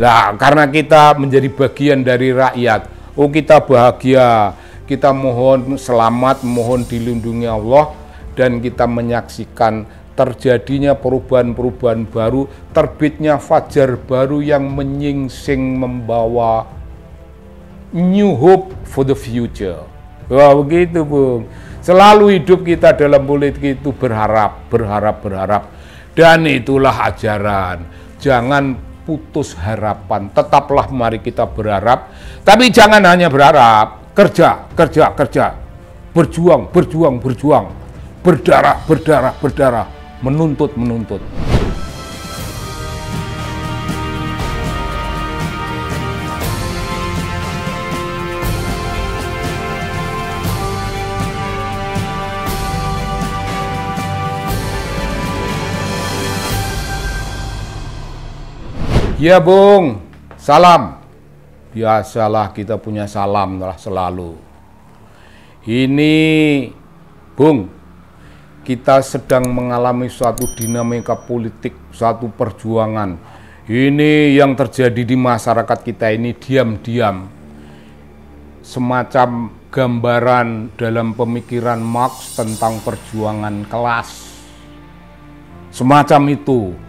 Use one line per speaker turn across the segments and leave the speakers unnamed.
Nah, karena kita menjadi bagian dari rakyat, oh kita bahagia, kita mohon selamat, mohon dilindungi Allah, dan kita menyaksikan terjadinya perubahan-perubahan baru, terbitnya fajar baru yang menyingsing membawa new hope for the future. Wah, begitu, Bung. Selalu hidup kita dalam politik itu berharap. Dan itulah ajaran. Jangan putus harapan. Tetaplah mari kita berharap. Tapi jangan hanya berharap. Kerja. Berjuang. Berdarah. Menuntut. Ya, Bung, salam. Biasalah kita punya salam lah selalu. Ini, Bung, kita sedang mengalami suatu dinamika politik, suatu perjuangan. Ini yang terjadi di masyarakat kita ini diam-diam. Semacam gambaran dalam pemikiran Marx tentang perjuangan kelas. Semacam itu.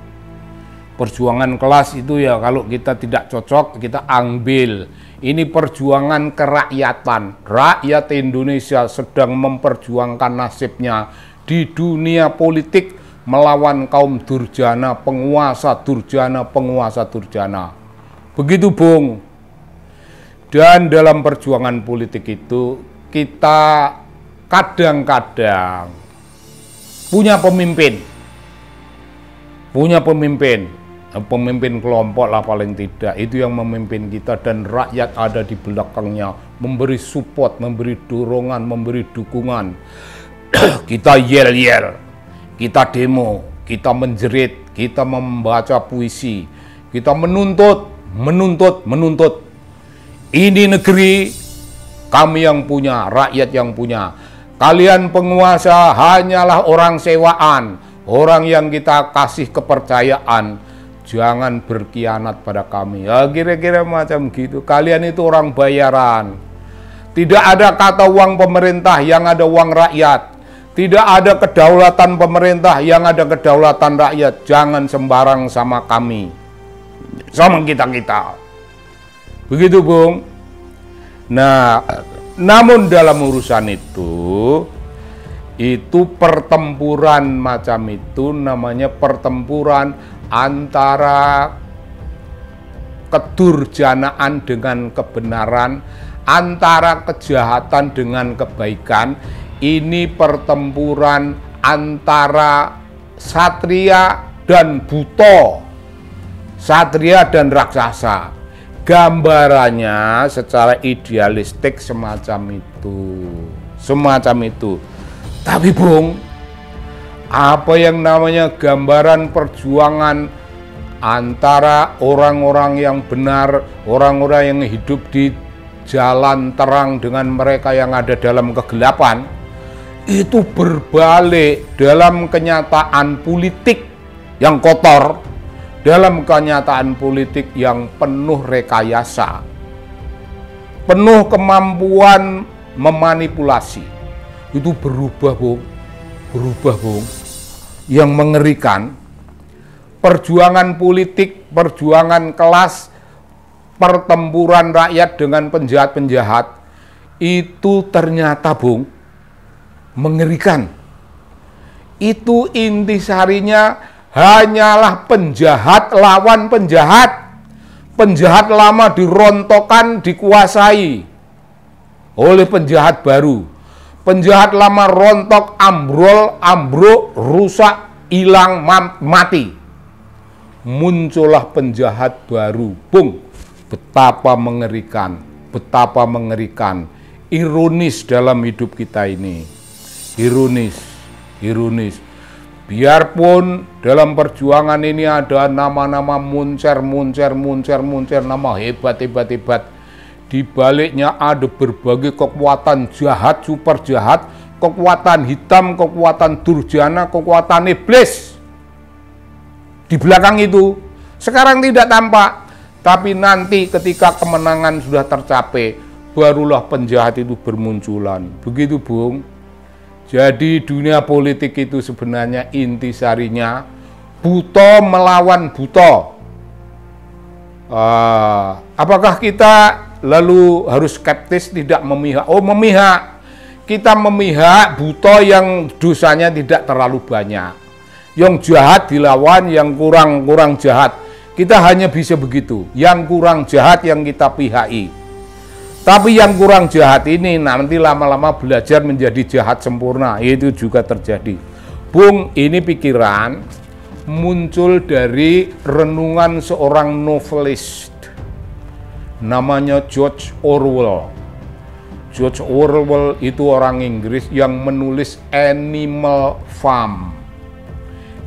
Perjuangan kelas itu ya kalau kita tidak cocok, kita ambil. Ini perjuangan kerakyatan. Rakyat Indonesia sedang memperjuangkan nasibnya di dunia politik melawan kaum durjana, penguasa durjana. Begitu, Bung. Dan dalam perjuangan politik itu kita kadang-kadang punya pemimpin. Pemimpin kelompok lah paling tidak, itu yang memimpin kita dan rakyat ada di belakangnya, memberi support, memberi dorongan, memberi dukungan. Kita yel-yel, kita demo, kita menjerit, kita membaca puisi, kita menuntut. Ini negeri kami yang punya, rakyat yang punya. Kalian penguasa hanyalah orang sewaan, orang yang kita kasih kepercayaan. Jangan berkhianat pada kami. Ya, kira-kira macam gitu. Kalian itu orang bayaran. Tidak ada kata uang pemerintah, yang ada uang rakyat. Tidak ada kedaulatan pemerintah, yang ada kedaulatan rakyat. Jangan sembarang sama kami, sama kita-kita. Begitu, Bung. Nah, namun dalam urusan itu pertempuran macam itu namanya pertempuran antara kedurjanaan dengan kebenaran, antara kejahatan dengan kebaikan. Ini pertempuran antara satria dan buto, satria dan raksasa. Gambarannya secara idealistik semacam itu. Tapi, Bung, apa yang namanya gambaran perjuangan antara orang-orang yang benar, orang-orang yang hidup di jalan terang dengan mereka yang ada dalam kegelapan, itu berbalik dalam kenyataan politik yang kotor, dalam kenyataan politik yang penuh rekayasa, penuh kemampuan memanipulasi. Itu berubah, Bung. Yang mengerikan, perjuangan politik, perjuangan kelas, pertempuran rakyat dengan penjahat-penjahat, itu ternyata, Bung, mengerikan. Itu intisarinya hanyalah penjahat lawan penjahat. Penjahat lama dirontokkan, dikuasai oleh penjahat baru. Penjahat lama rontok, ambruk, rusak, hilang, mati. Muncullah penjahat baru. Bung, betapa mengerikan. Ironis dalam hidup kita ini. Ironis. Biarpun dalam perjuangan ini ada nama-nama muncer, nama hebat. Di baliknya ada berbagai kekuatan jahat, super jahat, kekuatan hitam, kekuatan durjana, kekuatan iblis. Di belakang itu sekarang tidak tampak, Tapi nanti ketika kemenangan sudah tercapai, barulah penjahat itu bermunculan. Begitu, Bung. Jadi dunia politik itu sebenarnya intisarinya buta melawan buta. Apakah kita lalu harus skeptis, tidak memihak? Oh, memihak. Kita memihak buta yang dosanya tidak terlalu banyak. Yang jahat dilawan, yang kurang jahat. Kita hanya bisa begitu. Yang kurang jahat yang kita pihaki. Tapi yang kurang jahat ini nanti lama-lama belajar menjadi jahat sempurna. Itu juga terjadi. Bung, ini pikiran muncul dari renungan seorang novelis. Namanya George Orwell. George Orwell itu orang Inggris yang menulis Animal Farm.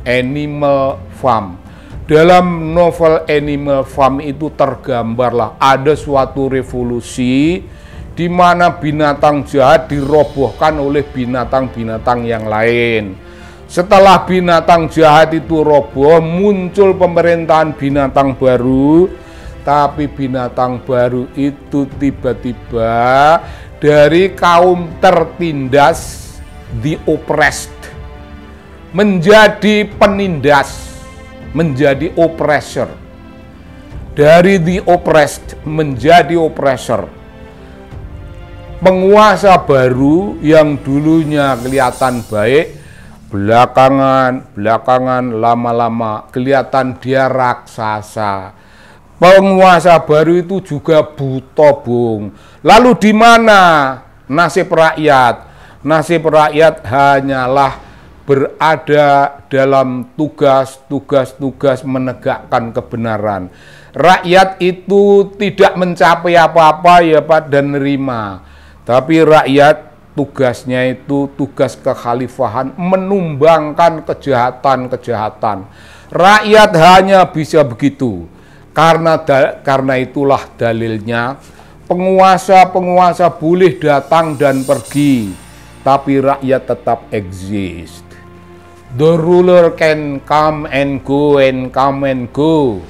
Animal Farm. Dalam novel Animal Farm itu tergambarlah ada suatu revolusi di mana binatang jahat dirobohkan oleh binatang-binatang yang lain. Setelah binatang jahat itu roboh, muncul pemerintahan binatang baru, tapi binatang baru itu tiba-tiba dari kaum tertindas, the oppressed, menjadi penindas, menjadi oppressor. Dari the oppressed menjadi oppressor. Penguasa baru yang dulunya kelihatan baik, belakangan lama-lama kelihatan dia raksasa. Penguasa baru itu juga buta, Bung. Lalu di mana nasib rakyat? Nasib rakyat hanyalah berada dalam tugas menegakkan kebenaran. Rakyat itu tidak mencapai apa-apa ya Pak dan nerima. Tapi rakyat tugasnya itu tugas kekhalifahan, menumbangkan kejahatan-kejahatan. Rakyat hanya bisa begitu. Karena itulah dalilnya penguasa boleh datang dan pergi, tapi rakyat tetap exist. The ruler can come and go and come and go.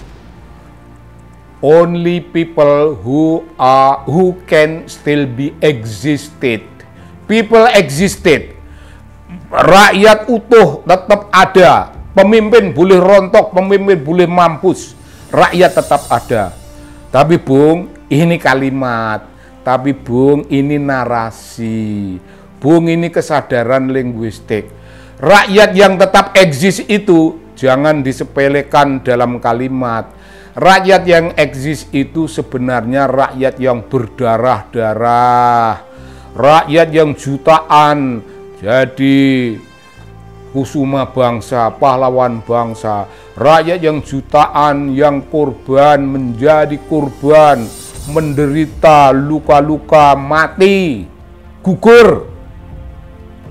Only people who can still be existed. People existed. Rakyat utuh tetap ada. Pemimpin boleh rontok, pemimpin boleh mampus. Rakyat tetap ada. Tapi Bung, ini kalimat. Tapi Bung, ini narasi. Bung, ini kesadaran linguistik. Rakyat yang tetap eksis itu jangan disepelekan dalam kalimat. Rakyat yang eksis itu sebenarnya rakyat yang berdarah-darah. Rakyat yang jutaan jadi kusuma bangsa, pahlawan bangsa. Rakyat yang jutaan, yang korban menjadi korban, menderita, luka-luka, mati, gugur.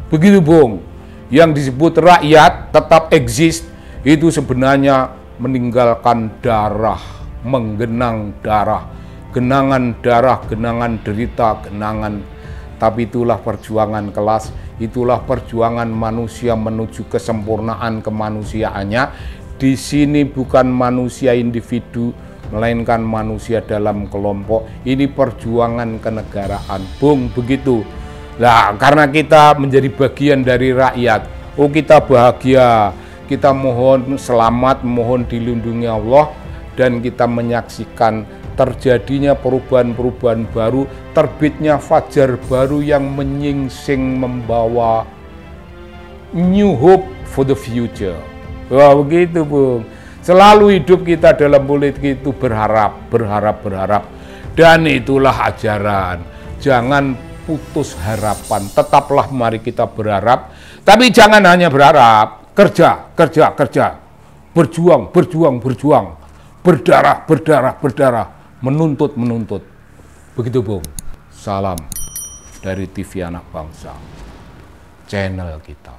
Begitu Bung. Yang disebut rakyat tetap eksis itu sebenarnya meninggalkan darah, menggenang darah, genangan darah, genangan derita, genangan. Tapi itulah perjuangan kelas, itulah perjuangan manusia menuju kesempurnaan kemanusiaannya. Di sini bukan manusia individu, melainkan manusia dalam kelompok. Ini perjuangan kenegaraan, Bung, begitu. Nah, karena kita menjadi bagian dari rakyat, oh kita bahagia, kita mohon selamat, mohon dilindungi Allah, dan kita menyaksikan terjadinya perubahan-perubahan baru, terbitnya fajar baru yang menyingsing membawa new hope for the future. Wah, begitu Bung. Selalu hidup kita dalam politik itu berharap. Dan itulah ajaran. Jangan putus harapan, tetaplah mari kita berharap, tapi jangan hanya berharap, kerja, berjuang, berdarah, menuntut. Begitu Bung. Salam dari TV Anak Bangsa, channel kita.